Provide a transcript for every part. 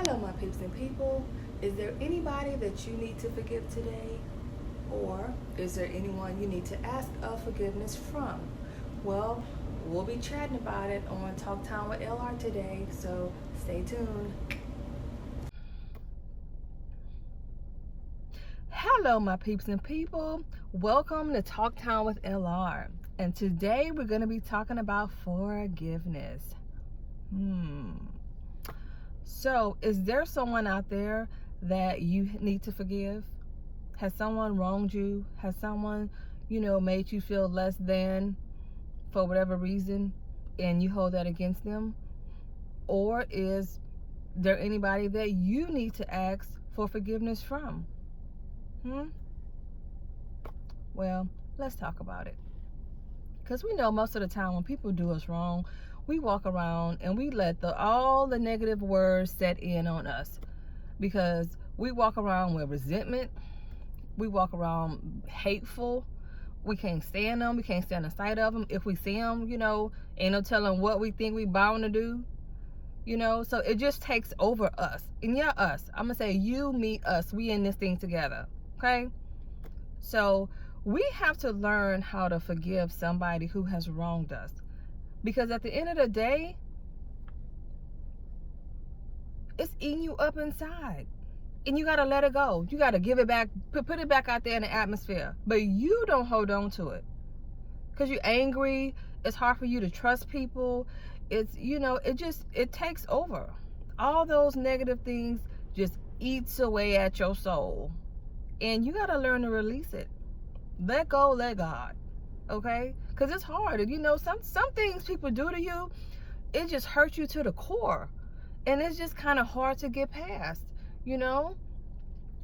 Hello, my peeps and people. Is there anybody that you need to forgive today? Or is there anyone you need to ask of forgiveness from? Well, we'll be chatting about it on Talk Time with LR today, so stay tuned. Hello, my peeps and people. Welcome to Talk Time with LR. And today we're going to be talking about forgiveness. So, is there someone out there that you need to forgive? Has someone wronged you? Has someone, made you feel less than for whatever reason and you hold that against them? Or is there anybody that you need to ask for forgiveness from? Well, let's talk about it. Because we know most of the time when people do us wrong, we walk around and we let all the negative words set in on us, because we walk around with resentment. We walk around hateful. We can't stand them. We can't stand the sight of them. If we see them, ain't no telling what we think we bound to do. So it just takes over us. And yeah, us. I'm going to say you, me, us. We in this thing together. Okay? So we have to learn how to forgive somebody who has wronged us. Because at the end of the day, it's eating you up inside. And you got to let it go. You got to give it back, put it back out there in the atmosphere. But you don't hold on to it. Because you're angry. It's hard for you to trust people. It's, it takes over. All those negative things just eats away at your soul. And you got to learn to release it. Let go, let God. Okay? Because it's hard. And some things people do to you, it just hurts you to the core. And it's just kind of hard to get past,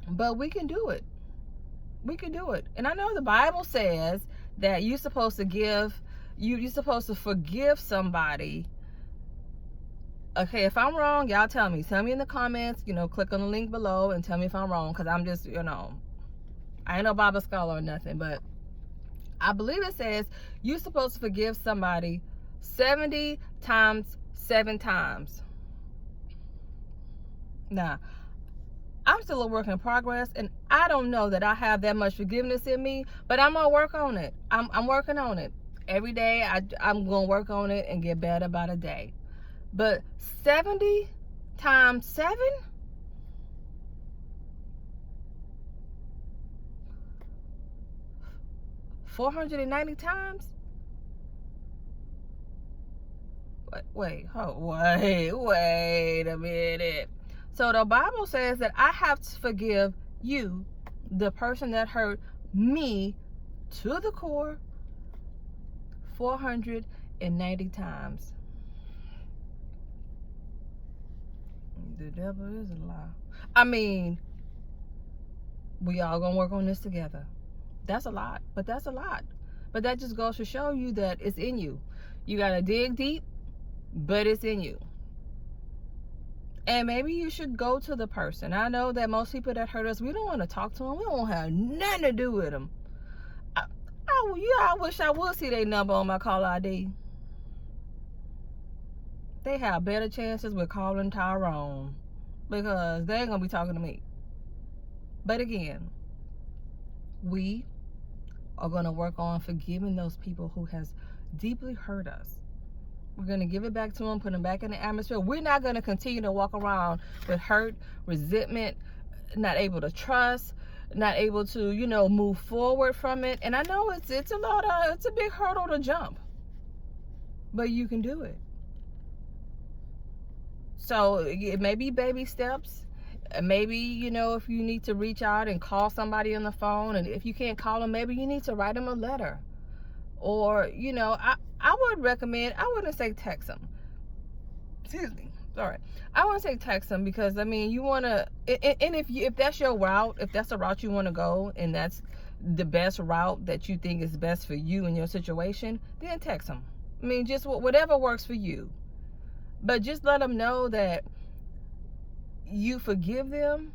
But we can do it. We can do it. And I know the Bible says that you're supposed to you're supposed to forgive somebody. Okay, if I'm wrong, y'all tell me. Tell me in the comments, click on the link below and tell me if I'm wrong. Because I'm just, I ain't no Bible scholar or nothing, but I believe it says you're supposed to forgive somebody 70 times 7 times. Now, I'm still a work in progress, and I don't know that I have that much forgiveness in me, but I'm gonna work on it. I'm working on it. Every day I'm gonna work on it and get better by the day. But 70 times 7? $490 times? Wait a minute. So the Bible says that I have to forgive you, the person that hurt me to the core, 490 times. The devil is a lie. I mean, we all gonna work on this together. That's a lot, but that's a lot. But that just goes to show you that it's in you. You gotta dig deep, but it's in you. And maybe you should go to the person. I know that most people that hurt us, we don't want to talk to them. We don't have nothing to do with them. I wish I would see their number on my call ID. They have better chances with calling Tyrone, because they ain't going to be talking to me. But again, we are going to work on forgiving those people who has deeply hurt us. We're going to give it back to them, put them back in the atmosphere. We're not going to continue to walk around with hurt, resentment, not able to trust, not able to, move forward from it. And I know it's a big hurdle to jump, but you can do it. So it may be baby steps. Maybe, if you need to reach out and call somebody on the phone, and if you can't call them, maybe you need to write them a letter. Or, I would recommend, I wouldn't say text them. Excuse me. Sorry. I wouldn't say text them, because, you want to, and if that's your route, if that's the route you want to go, and that's the best route that you think is best for you in your situation, then text them. Just whatever works for you. But just let them know that you forgive them,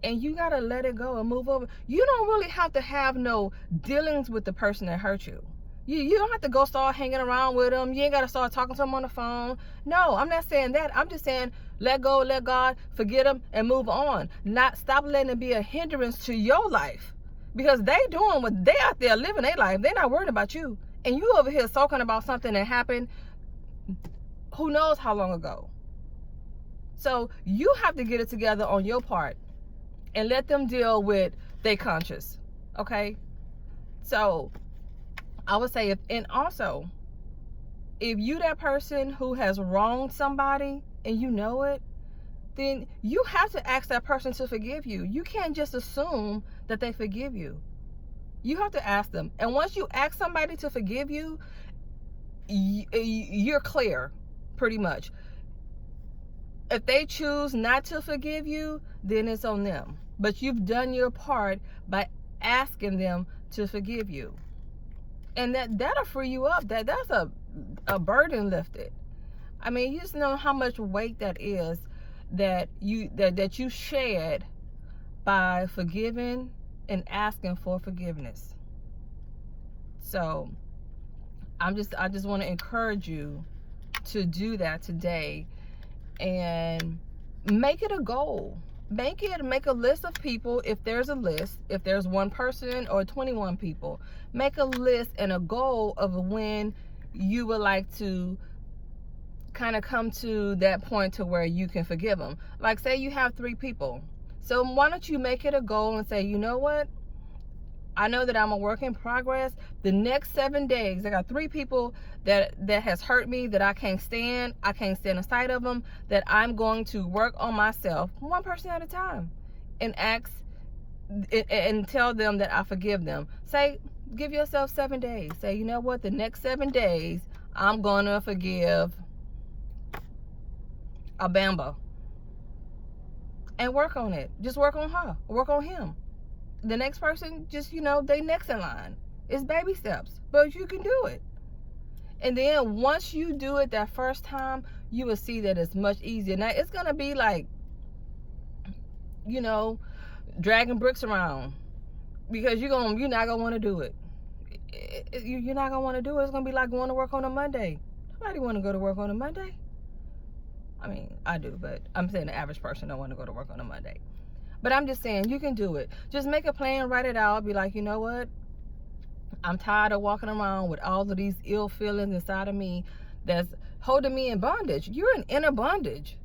and you got to let it go and move over. You don't really have to have no dealings with the person that hurt you. You don't have to go start hanging around with them. You ain't got to start talking to them on the phone. No, I'm not saying that. I'm just saying Let go, let God, forget them, and move on. Not stop letting it be a hindrance to your life. Because they doing what they out there living their life. They're not worried about you. And you over here sulking about something that happened who knows how long ago. So you have to get it together on your part and let them deal with their conscience. Okay? So I would say, and also, if you that person who has wronged somebody and you know it, then you have to ask that person to forgive you. You can't just assume that they forgive you. You have to ask them. And once you ask somebody to forgive you, you're clear, pretty much. If they choose not to forgive you, then it's on them. But you've done your part by asking them to forgive you. And that'll free you up. That's a burden lifted. I mean, you just know how much weight that is that you shed by forgiving and asking for forgiveness. So I just want to encourage you to do that today and make it a goal. Make a list of people. If there's a list, if there's one person or 21 people, make a list and a goal of when you would like to kind of come to that point to where you can forgive them. Like, say you have 3 people. So why don't you make it a goal and say, you know what? I know that I'm a work in progress. The next 7 days, I got 3 people that has hurt me, that I can't stand the sight of them, that I'm going to work on myself, one person at a time, and ask and tell them that I forgive them. Say, give yourself 7 days. Say, you know what? The next 7 days, I'm going to forgive a Bamba. And work on it. Just work on her. Work on him. The next person, just, they next in line. It's baby steps, but you can do it. And then once you do it that first time, you will see that it's much easier. Now, it's going to be like, dragging bricks around, because you're not going to want to do it. You're not going to want to do it. It's going to be like going to work on a Monday. Nobody want to go to work on a Monday. I mean, I do, but I'm saying the average person don't want to go to work on a Monday. But I'm just saying, you can do it. Just make a plan, write it out, be like, you know what? I'm tired of walking around with all of these ill feelings inside of me that's holding me in bondage. You're in inner bondage.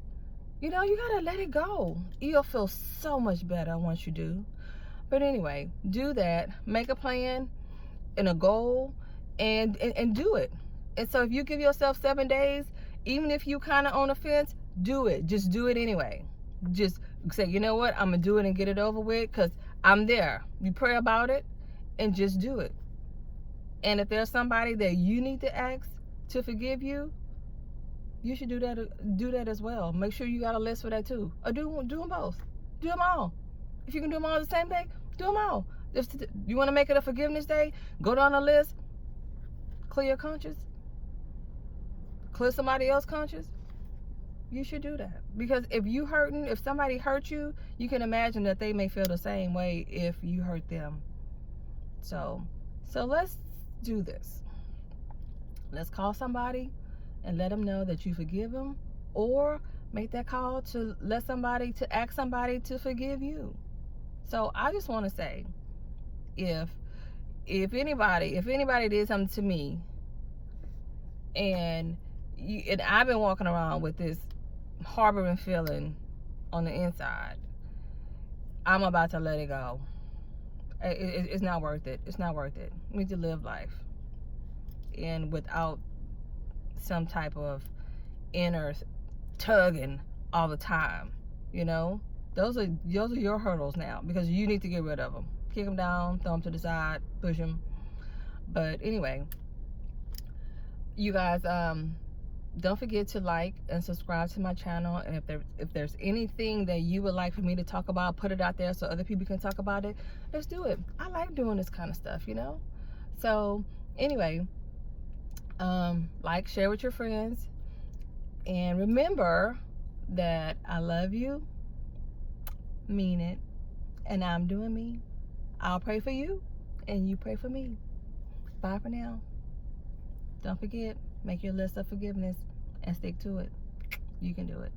You gotta let it go. You'll feel so much better once you do. But anyway, do that. Make a plan and a goal and do it. And so if you give yourself 7 days, even if you kind of on the fence, do it. Just do it anyway. Just say, you know what? I'm going to do it and get it over with, because I'm there. You pray about it and just do it. And if there's somebody that you need to ask to forgive you, you should do that as well. Make sure you got a list for that too. Or do them both. Do them all. If you can do them all the same day, do them all. If you want to make it a forgiveness day, go down the list, clear your conscience, clear somebody else's conscience. You should do that. Because if somebody hurt you, you can imagine that they may feel the same way if you hurt them. So let's do this. Let's call somebody and let them know that you forgive them, or make that call to ask somebody to forgive you. So I just want to say, if anybody did something to me, and I've been walking around with this harboring feeling on the inside, I'm about to let it go. It's not worth it. It's not worth it. We need to live life, and without some type of inner tugging all the time. Those are your hurdles now, because you need to get rid of them. Kick them down, throw them to the side, push them. But anyway, you guys, don't forget to like and subscribe to my channel. And if there's anything that you would like for me to talk about, put it out there so other people can talk about it. Let's do it. I like doing this kind of stuff, So anyway, share with your friends, and remember that I love you, mean it, and I'm doing me. I'll pray for you and you pray for me. Bye for now. Don't forget, make your list of forgiveness and stick to it. You can do it.